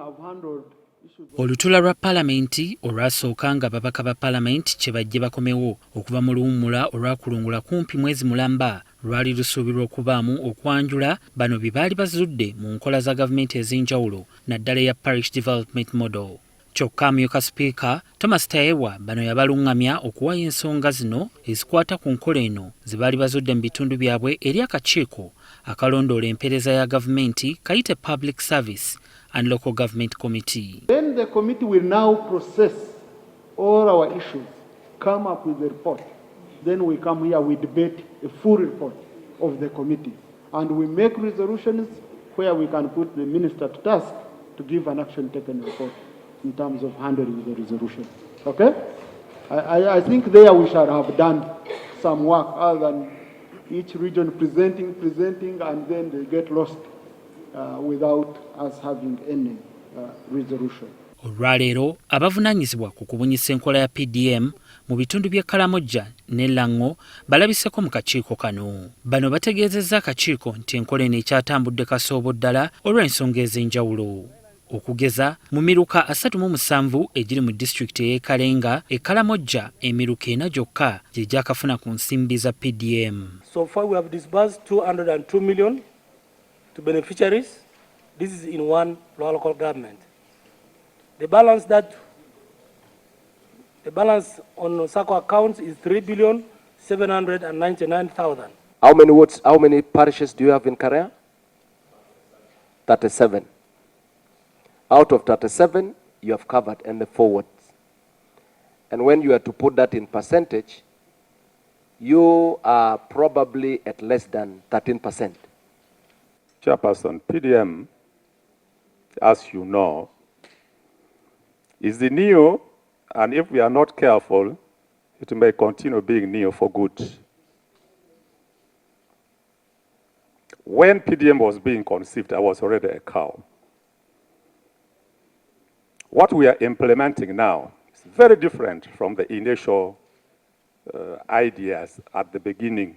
have handled Olutuula lwa palamenti olwasooka nga babaka ba palamenti kye bajje bakomewo okuva mu luwummula olwakulungula kumpi mwezi mulamba lwali lusuubirwa okubaamu okwanjula bano bye baali bazudde mu nkola za gavumenti ez'enjawulo naddala eya Parish Development Model. Kyokka amyuka sipiika Thomas Tayewa bano yabalungamya okuwayo ensonga zino ezikwata ku nkola eno ze baali bazudde mu bitundu byabwe eri akakiiko akalondoola empeereza ya gavumenti kayite Public Service and Local Government Committee. Then the committee will now process all our issues, come up with a report. Then we come here, we debate a full report of the committee. And we make resolutions where we can put the minister to task to give an action taken report in terms of handling the resolution. Okay? I think there we shall have done some work other than each region presenting, and then they get lost without us having any resolution. Olwaleero abavunaanyizibwa ku kubunyisa enkola ya PDM mu bitundu by'e Karamoja ne LANGO balabiseeko mu kakiiko kano. Bano bategeezezza akakiiko nti enkola eno ekyatambudde kasoobo ddala olw'ensonga ez'enjawulo. Okugeza mu miruka 37 egiri mu disitulikiti ey'e Kalenga, e Karamoja emiruka 4 gyokka gye gyakafuna ku nsimbi za PDM. So far we have disbursed 202 million to beneficiaries. This is in one local government. The balance on SACCO accounts is 3,799,000. How many parishes do you have in Karea? 37. Out of 37, you have covered and the forwards. And when you are to put that in percentage, you are probably at less than 13%. Chairperson, PDM, as you know, is the new, and if we are not careful, it may continue being new for good. When PDM was being conceived, I was already a cow. What we are implementing now is very different from the initial ideas at the beginning.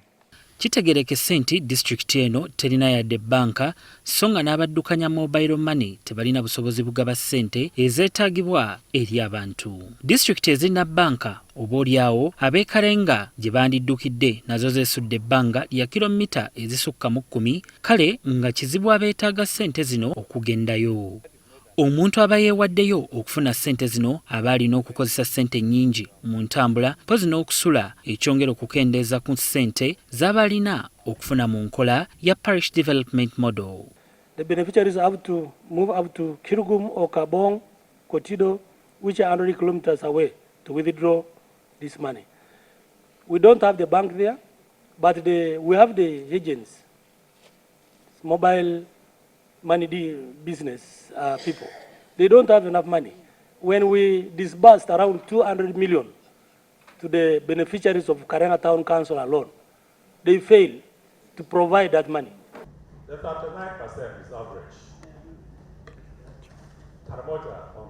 Kitegerekese nti disitulikiti eno terina yadde banka so nga n'abaddukanya mobile money tebalina busobozi bugaba ssente ezeetaagibwa eri abantu. Disitulikiti ezirina banka oboolyawo ab'e Kalenga gye bandiddukidde nazo zeesudde ebbanga lya kilomita ezisukka mu 10 kale nga kizibu abeetaaga ssente zino okugendayo. Omuntu aba yeewaddeyo okufuna ssente zino aba alina okukozesa ssente nnyingi mu ntambula mpozi n'okusula ekyongera okukendeeza ku ssente z'aba alina okufuna mu nkola ya Parish Development Model. The beneficiaries have to move up to Kirugum or Kabong, Kotido, which are 100 kilometers away to withdraw this money. We don't have the bank there, but we have the agents, mobile money business people. They don't have enough money. When we disbursed around 200 million to the beneficiaries of Karenga Town Council alone, they failed to provide that money. The 39% is average. Karamoja on